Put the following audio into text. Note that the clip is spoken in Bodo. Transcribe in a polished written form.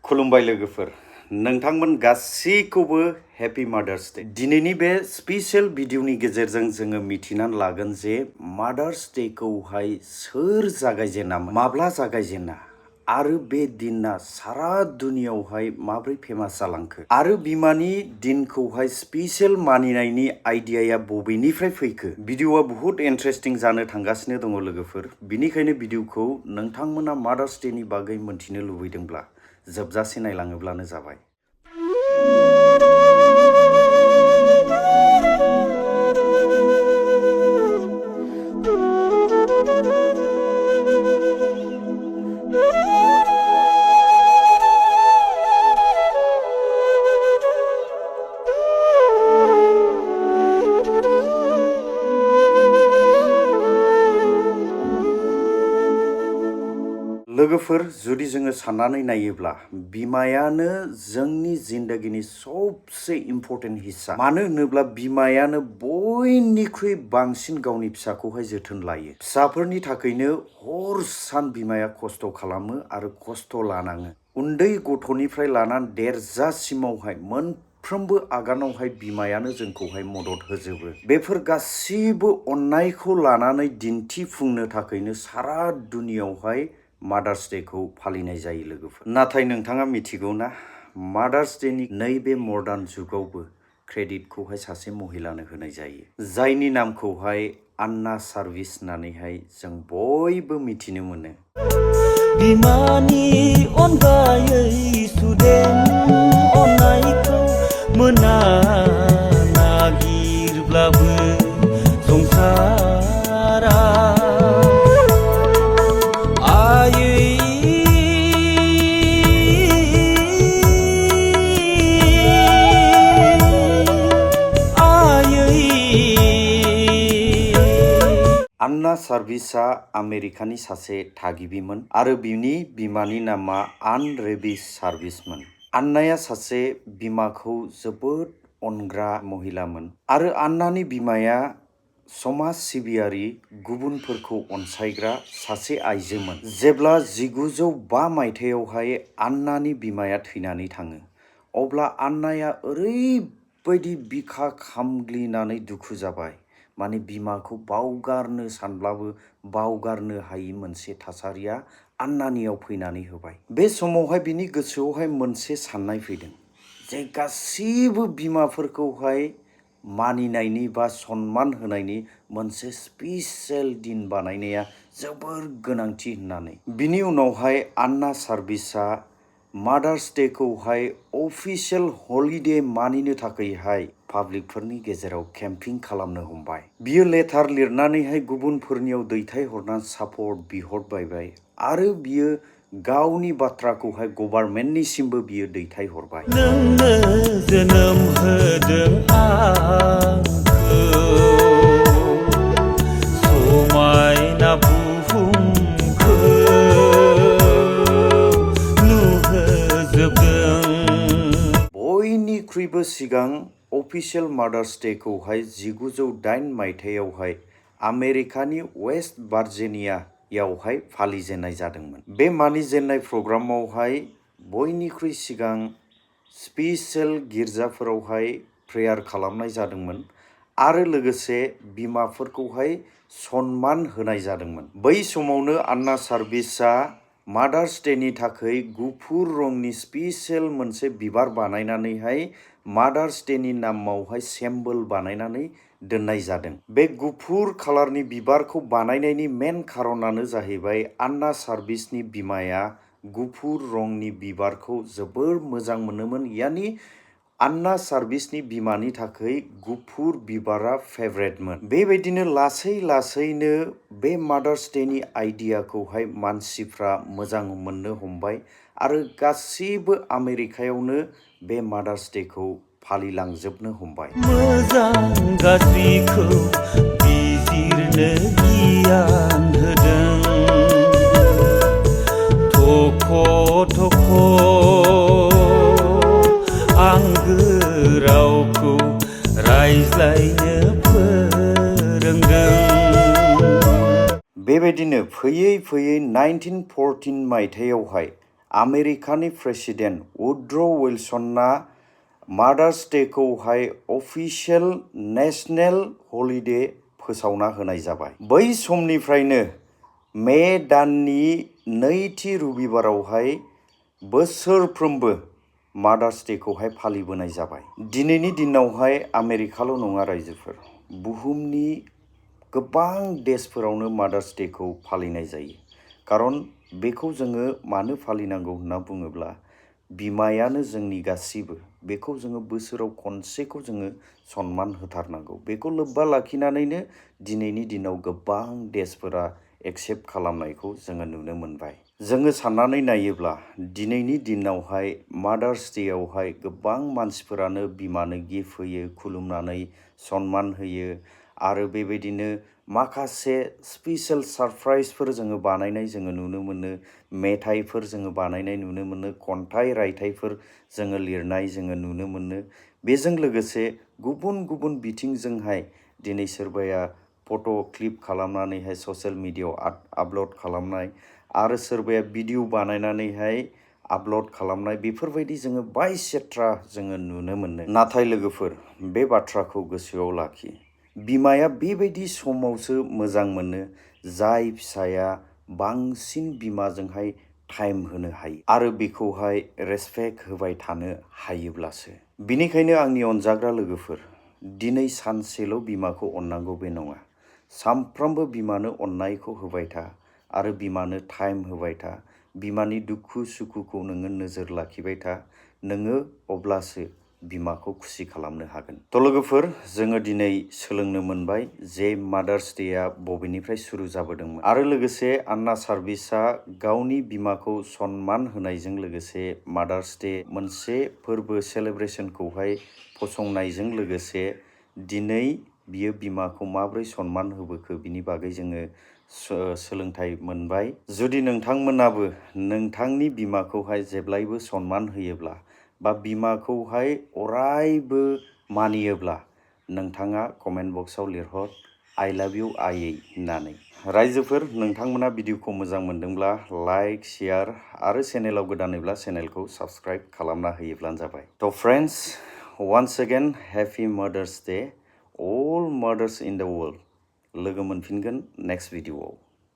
खुलुमबाय लोगोफोर नोंथांमोन गासैखौबो हैप्पी मादार्स डे दिनैनि बे स्पेशल भिडिअनि गेजेरजों जोङो मिथिनानै लागोन जे मादार्स डे खौहाय सोर जागायजेनामोन माब्ला जागायजेना आरो बे दिना सारा दुनियावहाय माब्रै फेमास जालांखो आरो बिमानि दिनखौहाय स्पेशल मानिनायनि आइडियाया बबेनिफ्राय फैखो भिडिअआ बहुत इन्टारेस्टिं जानो थांगासिनो दङ लोगोफोर बिनिखायनो भिडिअखौ नोंथांमोना मादार्स डेनि बागै मोनथिनो लुबैदोंब्ला जोबजासे नायलाङोब्लानो जाबाय लोगोफोर जुदि जोङो साननानै नायोब्ला बिमायानो जोंनि जिंदगीनि सबसे इम्पोर्टेन्ट हिस्सा मानो होनोब्ला बिमायानो बयनिख्रुइ बांसिन गावनि फिसाखौहाय जोथोन लायो फिसाफोरनि थाखायनो हर सान बिमाया खस्थ' खालामो आरो खस्थ' लानाङो उन्दै गथ'निफ्राय लानानै देरजासिमावहाय मोनफ्रोमबो आगानावहाय बिमायानो जोंखौहाय मदद होजोबो बेफोर गासिबो अननायखौ लानानै दिन्थिफुंनो थाखायनो सारा दुनियावहाय मादार्स डे खौ फालिनाय जायो लोगोफोर नाथाय नोंथाङा मिथिगौ ना मादार्स डे नि नैबे मडार्न जुगावबो क्रेडिटखौहाय सासे महिलानो होनाय जायो जायनि नामखौहाय आन्ना सार्भिस होननानैहाय जों बयबो मिथिनो मोनो बिमानि अनगायै सुदेम अननायखौ मोना नागिरब्लाबो संसारा आन्ना सार्भिसआ आमेरिकानि सासे थागिबिमोन आरो बिनि बिमानि नामा आन रेबिस सार्भिसमोन आन्नाया सासे बिमाखौ जोबोद अनग्रा महिलामोन आरो आन्नानि बिमाया समाज सिबियारि गुबुनफोरखौ अनसायग्रा सासे आइजोमोन जेब्ला 1905 मायथाइयावहाय आन्नानि बिमाया थैनानै थाङो अब्ला आन्नाया ओरैबायदि बिखा खामग्लिनानै दुखु जाबाय माने बिमाखौ बावगारनो सानब्लाबो बावगारनो हायि मोनसे थासारिया आन्नानियाव फैनानै होबाय बे समावहाय बिनि गोसोआवहाय मोनसे साननाय फैदों जे गासिबो बिमाफोरखौहाय मानिनायनि बा सन्मान होनायनि मोनसे स्पेशल दिन बानायनाया जोबोर गोनांथि होननानै बिनि उनावहाय आन्ना सार्भिसआ मादार्स डे खौहाय अफिशियेल हलिडे मानिनो थाखायहाय पाब्लिकफोरनि गेजेराव केम्पिं खालामनो हमबाय बियो लेटार लिरनानैहाय गुबुनफोरनियाव दैथायहरनानै सापर्ट बिहरबायबाय आरो बियो गावनि बाथ्राखौहाय गभर्नमेन्टनिसिमबो बियो दैथायहरबाय नोंनो जोनोम होदों आंखौ समायना बुहुमखौ नुहोजोबदों बयनिख्रुइबो सिगां अफिशियेल मादार्स डे खौहाय 1908 मायथाइयावहाय आमेरिकानि वेस्ट भार्जिनियायावहाय फालिजेननाय जादोंमोन बे मानिजेननाय प्रग्रामावहाय बयनिख्रुइ सिगां स्पेशल गिर्जाफोरावहाय प्रेयार खालामनाय जादोंमोन आरो लोगोसे बिमाफोरखौहाय सन्मान होनाय जादोंमोन बै समावनो आन्ना सार्भिसआ मादार्स डे नि थाखाय गुफुर रंनि स्पेशल मोनसे बिबार बानायनानैहाय मादार्स डे नि नामावहाय सिम्बल बानायनानै दोननाय जादों बे गुफुर कालारनि बिबारखौ बानायनायनि मेन खारनानो जाहैबाय आन्ना सार्भिसनि बिमाया गुफुर रंनि बिबारखौ जोबोर मोजां मोनोमोन यानि आन्ना सार्भिसनि बिमानि थाखाय गुफुर बिबारा फेभरेटमोन बेबायदिनो लासै लासैनो बे मादार्स डे नि आइडियाखौहाय मानसिफ्रा मोजां मोननो हमबाय आरो गासिबो आमेरिकायावनो बे मादार्स डे खौ फालिलांजोबनो हमबाय मोजां गाज्रिखौ बिजिरनो गियान होदों थख' थख' आंगो रावखौ रायज्लायनो फोरोंदों बेबायदिनो फैयै फैयै 1914 मायथाइयावहाय आमेरिकानि प्रेसिडेन्ट वुड्र' विल्सना मादार्स डेखौहाय अफिसियेल नेशनेल हलिडे फोसावना होनाय जाबाय। बै समनिफ्रायनो मे दाननि नैथि रबिबारावहाय बोसोरफ्रोमबो मादार्स डेखौहाय फालिबोनाय जाबाय। दिनैनि दिनावहाय आमेरिकाल' नङा रायजोफोर, बुहुमनि गोबां देशफोरावनो मादार्स डेखौ फालिनाय जायो। खारन बेखौ जोङो मानो फालिनांगौ होनना बुङोब्ला बिमायानो जोंनि गासिबो। बेखौ जोङो बोसोराव खनसेखौ जोङो सनमान होथारनांगौ। बेखौ लोब्बा लाखिनानैनो दिनैनि दिनाव गोबां देशफोरा एक्सेप्ट खालामनायखौ जोङो नुनो मोनबाय। जोङो साननानै नायोब्ला दिनैनि दिनावहाय मादार्स डेआवहाय गोबां मानसिफोरानो बिमानो गिफ्ट होयो, खुलुमनानै सनमान होयो आरो बेबायदिनो माखासे स्पेशेल सारप्राइजफोर जोङो बानायनाय जोङो नुनो मोनो, मेथाइफोर जोङो बानायनाय नुनो मोनो, खन्थाइ रायथाइफोर जोङो लिरनाय जोङो नुनो मोनो। बेजों लोगोसे गुबुन गुबुन बिथिंजोंहाय दिनै सोरबाया फट' क्लिप खालामनानैहाय ससियेल मिडियायाव आपल'ड खालामनाय आरो सोरबाया भिडिअ बानायनानैहाय आपल'ड खालामनाय, बेफोरबायदि जोङो बायसेट्रा जोङो नुनो मोनो। नाथाय लोगोफोर, बे बाथ्राखौ गोसोआव लाखि, बिमाया बेबायदि समावसो मोजां मोनो जाय फिसाया बांसिन बिमाजोंहाय टाइम होनो हायो आरो बेखौहाय रेसपेक्ट होबाय थानो हायोब्लासो। बिनिखायनो आंनि अनजाग्रा लोगोफोर, दिनै सानसेल' बिमाखौ अननांगौ बे नङा। सानफ्रोमबो बिमानो अननायखौ होबाय था आरो बिमानो टाइम होबाय था। बिमानि दुखु सुखुखौ नोङो नोजोर लाखिबाय था। नोङो अब्लासो बिमाखौ खुसि खालामनो हागोन। थ' लोगोफोर, जोङो दिनै सोलोंनो मोनबाय जे मादार्स डेआ बबेनिफ्राय सुरु जाबोदोंमोन आरो लोगोसे आन्ना सार्भिसआ गावनि बिमाखौ सनमान होनायजों लोगोसे मादार्स डे मोनसे फोरबो सेलेब्रेसनखौहाय फसंनायजों लोगोसे दिनै बियो बिमाखौ माबोरै सनमान होबोखो बिनि बागै जोङो सोलोंथाइ मोनबाय। जुदि नोंथांमोनाबो नोंथांनि बिमाखौहाय जेब्लायबो सनमान होयोब्ला बा बिमाखौहाय अरायबो मानियोब्ला नोंथाङा कमेन्ट बक्सआव लिरहर आइ लाभ इउ आइयै होननानै। रायजोफोर, नोंथांमोना भिडिअखौ मोजां मोनदोंब्ला लाइक, शेयार आरो चेनेलाव गोदानैब्ला चेनेलखौ साबस्क्राइब खालामना होयोब्लानो जाबाय। थ' friends, once again happy mothers day all mothers in the world. लोगो मोनफिनगोन नेक्स्ट भिडिअआव।